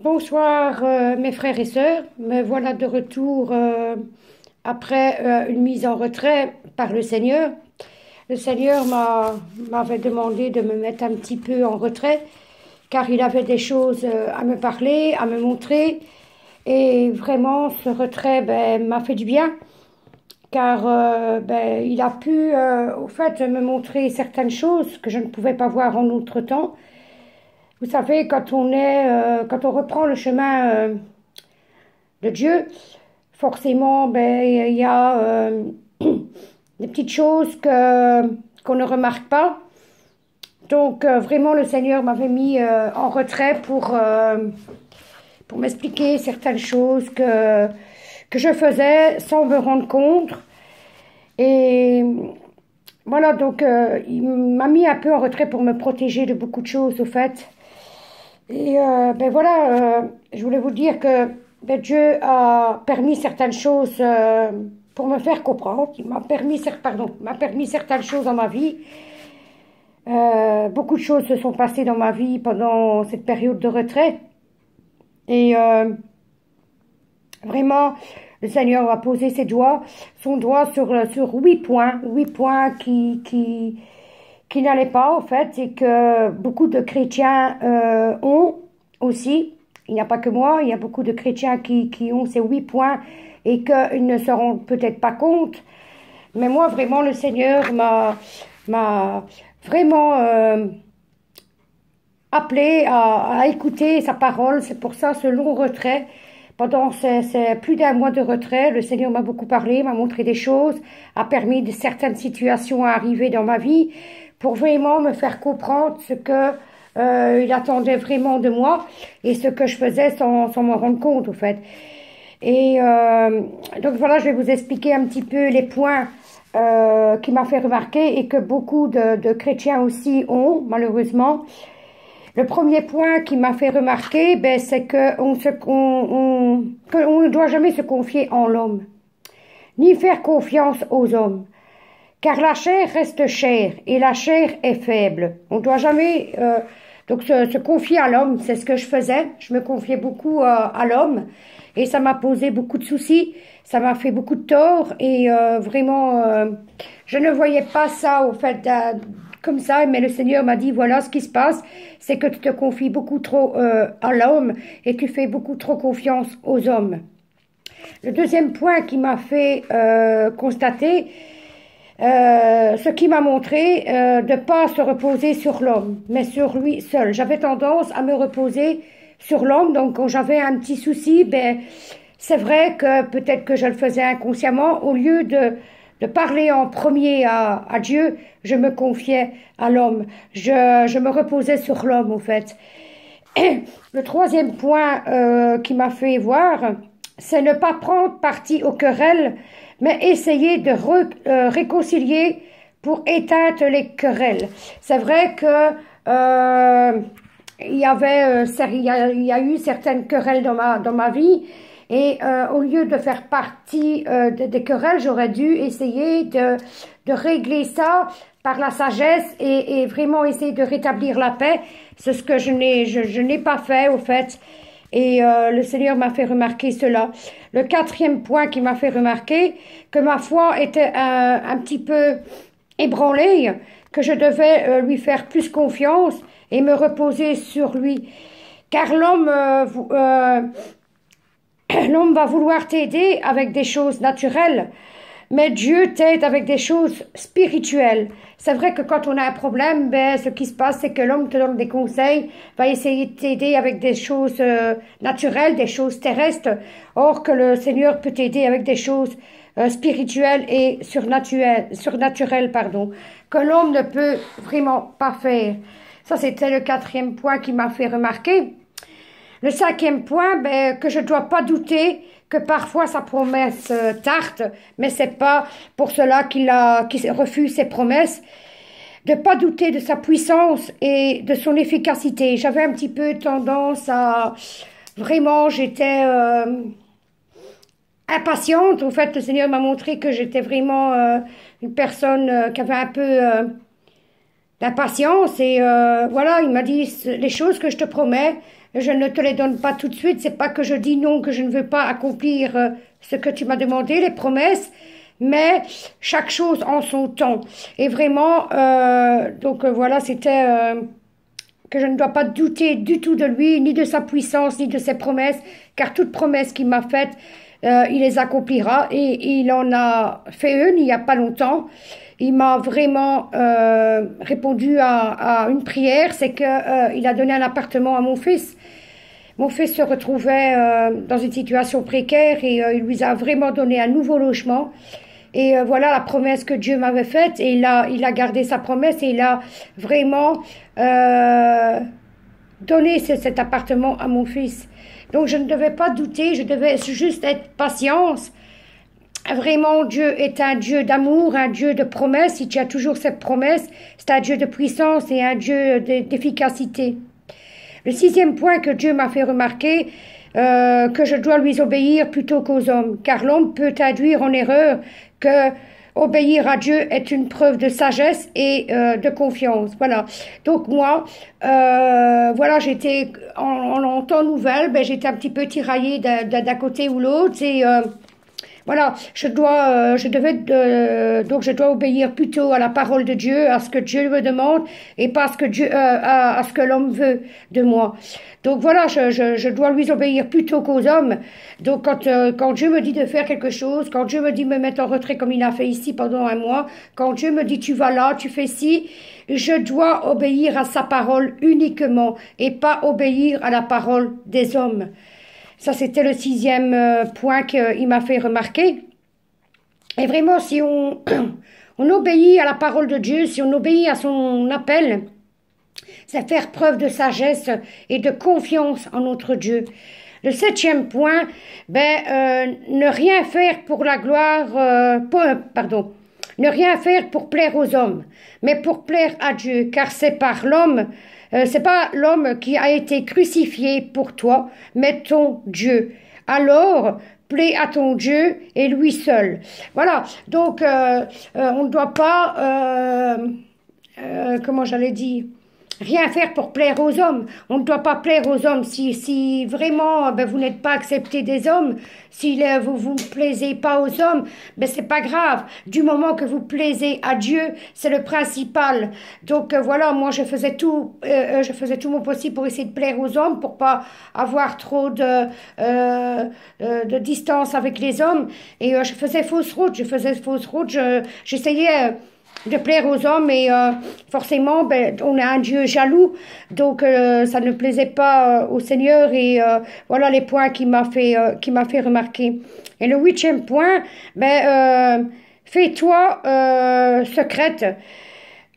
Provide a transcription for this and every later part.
Bonsoir mes frères et sœurs, me voilà de retour après une mise en retrait par le Seigneur. Le Seigneur m'avait demandé de me mettre un petit peu en retrait car il avait des choses à me parler, à me montrer et vraiment ce retrait m'a fait du bien car il a pu au fait me montrer certaines choses que je ne pouvais pas voir en autre temps. Vous savez, quand on reprend le chemin de Dieu, forcément, il y a des petites choses qu'on ne remarque pas. Donc, vraiment, le Seigneur m'avait mis en retrait pour m'expliquer certaines choses que je faisais sans me rendre compte. Et voilà, donc, il m'a mis un peu en retrait pour me protéger de beaucoup de choses, au fait. Et je voulais vous dire que Dieu a permis certaines choses pour me faire comprendre. Il m'a permis certaines choses dans ma vie. Beaucoup de choses se sont passées dans ma vie pendant cette période de retrait. Et vraiment, le Seigneur a posé son doigt sur 8 points qui n'allaient pas, en fait, et que beaucoup de chrétiens ont aussi. Il n'y a pas que moi, il y a beaucoup de chrétiens qui ont ces 8 points et qu'ils ne se rendent peut-être pas compte. Mais moi, vraiment, le Seigneur m'a vraiment appelé à écouter sa parole. C'est pour ça, ce long retrait, pendant ces plus d'un mois de retrait, le Seigneur m'a beaucoup parlé, m'a montré des choses, a permis de certaines situations à arriver dans ma vie pour vraiment me faire comprendre ce que il attendait vraiment de moi et ce que je faisais sans me rendre compte, au fait. Et donc voilà, je vais vous expliquer un petit peu les points qui m'a fait remarquer et que beaucoup de chrétiens aussi ont, malheureusement. Le premier point qui m'a fait remarquer, c'est qu'on ne doit jamais se confier en l'homme, ni faire confiance aux hommes. Car la chair reste chair et la chair est faible. On ne doit jamais se confier à l'homme. C'est ce que je faisais. Je me confiais beaucoup à l'homme et ça m'a posé beaucoup de soucis. Ça m'a fait beaucoup de tort et je ne voyais pas ça au fait comme ça. Mais le Seigneur m'a dit, voilà ce qui se passe, c'est que tu te confies beaucoup trop à l'homme et tu fais beaucoup trop confiance aux hommes. Le deuxième point qui m'a fait constater, ce qui m'a montré de ne pas se reposer sur l'homme, mais sur lui seul. J'avais tendance à me reposer sur l'homme, donc quand j'avais un petit souci, c'est vrai que peut-être que je le faisais inconsciemment, au lieu de parler en premier à Dieu, je me confiais à l'homme. Je me reposais sur l'homme, au fait. Le troisième point qui m'a fait voir, c'est ne pas prendre parti aux querelles, mais essayer de réconcilier pour éteindre les querelles. C'est vrai que il y a eu certaines querelles dans ma vie et au lieu de faire partie des querelles, j'aurais dû essayer de régler ça par la sagesse et vraiment essayer de rétablir la paix. C'est ce que je n'ai pas fait, au fait. Et le Seigneur m'a fait remarquer cela. Le quatrième point qui m'a fait remarquer que ma foi était un petit peu ébranlée, que je devais lui faire plus confiance et me reposer sur lui. Car l'homme va vouloir t'aider avec des choses naturelles, mais Dieu t'aide avec des choses spirituelles. C'est vrai que quand on a un problème, ce qui se passe, c'est que l'homme te donne des conseils, va essayer de t'aider avec des choses naturelles, des choses terrestres, or que le Seigneur peut t'aider avec des choses spirituelles et surnaturelles, pardon, que l'homme ne peut vraiment pas faire. Ça, c'était le quatrième point qui m'a fait remarquer. Le cinquième point, que je ne dois pas douter que parfois sa promesse tarde, mais c'est pas pour cela qu'il refuse ses promesses. De pas douter de sa puissance et de son efficacité. J'avais un petit peu tendance à... Vraiment, j'étais impatiente. En fait, le Seigneur m'a montré que j'étais vraiment une personne qui avait un peu d'impatience. Et voilà, il m'a dit, les choses que je te promets, je ne te les donne pas tout de suite. C'est pas que je dis non, que je ne veux pas accomplir ce que tu m'as demandé, les promesses, mais chaque chose en son temps. Et vraiment, voilà, c'était que je ne dois pas douter du tout de lui, ni de sa puissance, ni de ses promesses, car toute promesse qu'il m'a faite, il les accomplira. Et il en a fait une il n'y a pas longtemps. Il m'a vraiment répondu à une prière, c'est que il a donné un appartement à mon fils. Mon fils se retrouvait dans une situation précaire et il lui a vraiment donné un nouveau logement. Et voilà la promesse que Dieu m'avait faite et il a gardé sa promesse et il a vraiment donné cet appartement à mon fils. Donc je ne devais pas douter, je devais juste être patience. Vraiment, Dieu est un Dieu d'amour, un Dieu de promesses. Il tient toujours cette promesse. C'est un Dieu de puissance et un Dieu d'efficacité. Le sixième point que Dieu m'a fait remarquer, que je dois lui obéir plutôt qu'aux hommes, car l'homme peut induire en erreur que obéir à Dieu est une preuve de sagesse et de confiance. Voilà. Donc moi, voilà, j'étais en temps nouvelle, ben j'étais un petit peu tiraillée d'un côté ou l'autre et voilà, donc je dois obéir plutôt à la parole de Dieu, à ce que Dieu me demande, et pas à ce que à ce que l'homme veut de moi. Donc voilà, je dois lui obéir plutôt qu'aux hommes. Donc quand Dieu me dit de faire quelque chose, quand Dieu me dit de me mettre en retrait comme il a fait ici pendant un mois, quand Dieu me dit tu vas là, tu fais ci, je dois obéir à sa parole uniquement et pas obéir à la parole des hommes. Ça, c'était le sixième point qu'il m'a fait remarquer. Et vraiment, si on, on obéit à la parole de Dieu, si on obéit à son appel, c'est faire preuve de sagesse et de confiance en notre Dieu. Le septième point, ne rien faire pour la gloire, ne rien faire pour plaire aux hommes, mais pour plaire à Dieu, car c'est par l'homme, c'est pas l'homme qui a été crucifié pour toi, mais ton Dieu. Alors, plaît à ton Dieu et lui seul. Voilà, donc on ne doit pas, comment j'allais dire, rien faire pour plaire aux hommes. On ne doit pas plaire aux hommes. Si vraiment vous n'êtes pas accepté des hommes, si vous ne plaisez pas aux hommes, c'est pas grave. Du moment que vous plaisez à Dieu, c'est le principal. Donc voilà, moi je faisais tout mon possible pour essayer de plaire aux hommes, pour pas avoir trop de distance avec les hommes. Et je faisais fausse route. J'essayais de plaire aux hommes et forcément on a un Dieu jaloux, donc ça ne plaisait pas au Seigneur et voilà les points qui m'a fait remarquer. Et le huitième point, fais-toi secrète.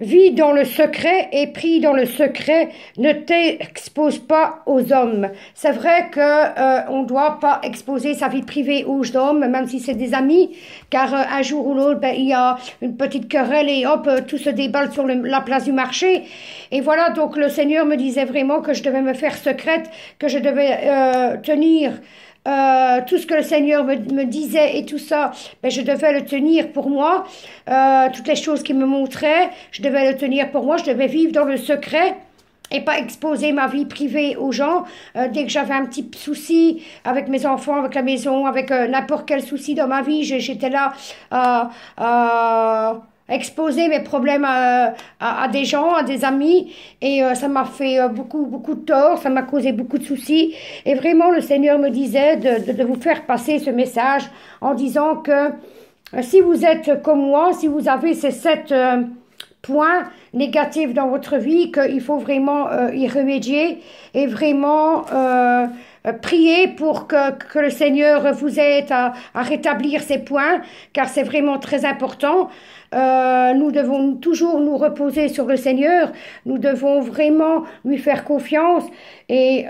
Vis dans le secret et prie dans le secret, ne t'expose pas aux hommes. C'est vrai que on doit pas exposer sa vie privée aux hommes, même si c'est des amis, car un jour ou l'autre, il y a une petite querelle et hop, tout se déballe sur la place du marché. Et voilà, donc le Seigneur me disait vraiment que je devais me faire secrète, que je devais tenir tout ce que le Seigneur me disait et tout ça, je devais le tenir pour moi. Toutes les choses qu'il me montrait, je devais le tenir pour moi. Je devais vivre dans le secret et pas exposer ma vie privée aux gens. Dès que j'avais un petit souci avec mes enfants, avec la maison, avec n'importe quel souci dans ma vie, j'étais là à exposer mes problèmes à des gens, à des amis, et ça m'a fait beaucoup de tort, ça m'a causé beaucoup de soucis, et vraiment le Seigneur me disait de vous faire passer ce message en disant que si vous êtes comme moi, si vous avez ces 7 points négatifs dans votre vie, qu'il faut vraiment y remédier et vraiment prier pour que le Seigneur vous aide à rétablir ces points, car c'est vraiment très important. Nous devons toujours nous reposer sur le Seigneur, nous devons vraiment lui faire confiance et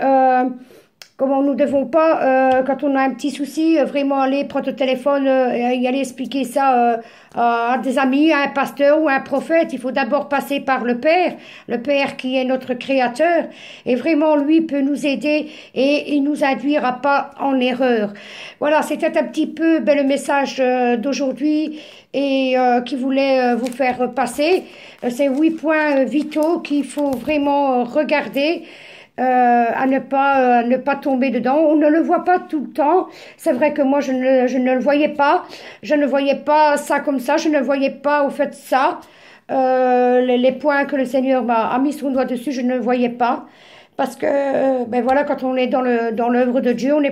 comment nous ne devons pas, quand on a un petit souci, vraiment aller prendre le téléphone et y aller expliquer ça à des amis, à un pasteur ou à un prophète. Il faut d'abord passer par le Père qui est notre Créateur. Et vraiment, lui peut nous aider et nous induire à pas en erreur. Voilà, c'était un petit peu le message d'aujourd'hui et qui voulait vous faire passer. Ces 8 points vitaux qu'il faut vraiment regarder. ne pas tomber dedans. On ne le voit pas tout le temps. C'est vrai que moi, je ne le voyais pas. Je ne voyais pas ça comme ça. Je ne voyais pas au fait ça. Les points que le Seigneur a mis son doigt dessus, je ne le voyais pas. Parce que, ben voilà, quand on est dans l'œuvre de Dieu, on n'est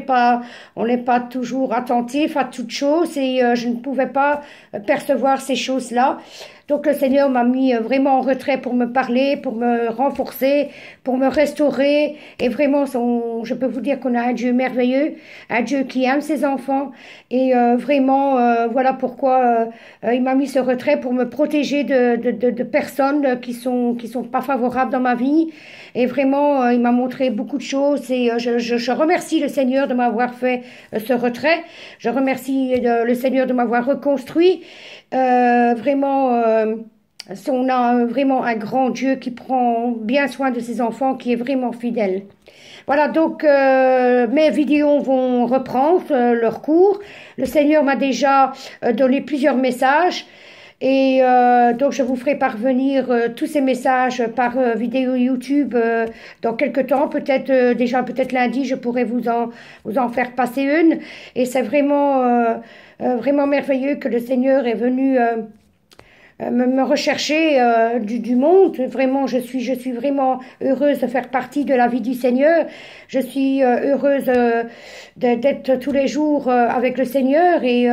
pas toujours attentif à toutes choses et je ne pouvais pas percevoir ces choses-là. Donc le Seigneur m'a mis vraiment en retrait pour me parler, pour me renforcer, pour me restaurer. Et vraiment, je peux vous dire qu'on a un Dieu merveilleux, un Dieu qui aime ses enfants. Et vraiment, voilà pourquoi il m'a mis ce retrait pour me protéger de personnes qui sont pas favorables dans ma vie. Et vraiment, il m'a montré beaucoup de choses. Et je remercie le Seigneur de m'avoir fait ce retrait. Je remercie le Seigneur de m'avoir reconstruit. Vraiment, on a vraiment un grand Dieu qui prend bien soin de ses enfants, qui est vraiment fidèle. Voilà, donc mes vidéos vont reprendre leur cours. Le Seigneur m'a déjà donné plusieurs messages. Et donc je vous ferai parvenir tous ces messages par vidéo YouTube dans quelques temps, peut-être déjà peut-être lundi je pourrai vous en faire passer une. Et c'est vraiment merveilleux que le Seigneur est venu me rechercher du monde. Vraiment, je suis vraiment heureuse de faire partie de la vie du Seigneur. Je suis heureuse d'être tous les jours avec le Seigneur et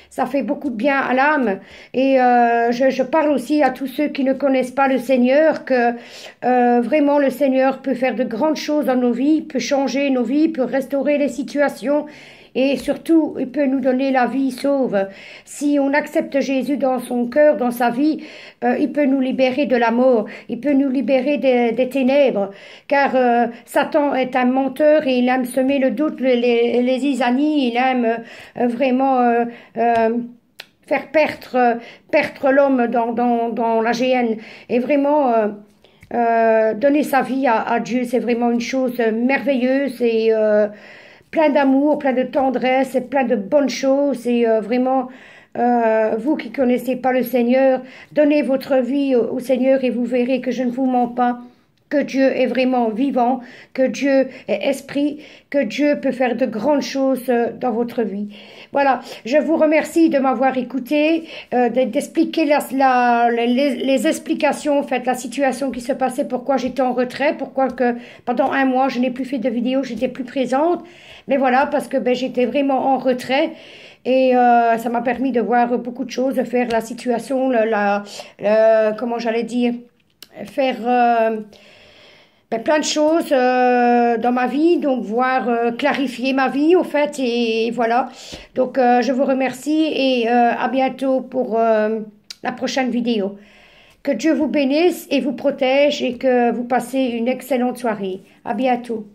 ça fait beaucoup de bien à l'âme. Et je parle aussi à tous ceux qui ne connaissent pas le Seigneur que vraiment le Seigneur peut faire de grandes choses dans nos vies, peut changer nos vies, peut restaurer les situations. Et surtout, il peut nous donner la vie sauve. Si on accepte Jésus dans son cœur, dans sa vie, il peut nous libérer de la mort. Il peut nous libérer des ténèbres. Car Satan est un menteur et il aime semer le doute, les isanies. Il aime vraiment faire perdre l'homme dans la géhenne. Et vraiment donner sa vie à Dieu, c'est vraiment une chose merveilleuse et plein d'amour, plein de tendresse et plein de bonnes choses. Et vraiment, vous qui connaissez pas le Seigneur, donnez votre vie au Seigneur et vous verrez que je ne vous mens pas, que Dieu est vraiment vivant, que Dieu est esprit, que Dieu peut faire de grandes choses dans votre vie. Voilà, je vous remercie de m'avoir écouté, d'expliquer les explications, en fait, la situation qui se passait, pourquoi j'étais en retrait, pourquoi que pendant un mois je n'ai plus fait de vidéos, j'étais plus présente. Mais voilà, parce que j'étais vraiment en retrait. Et ça m'a permis de voir beaucoup de choses, de faire la situation, comment j'allais dire, faire plein de choses dans ma vie, donc voir clarifier ma vie au fait, et voilà. Donc je vous remercie et à bientôt pour la prochaine vidéo. Que Dieu vous bénisse et vous protège et que vous passez une excellente soirée. À bientôt.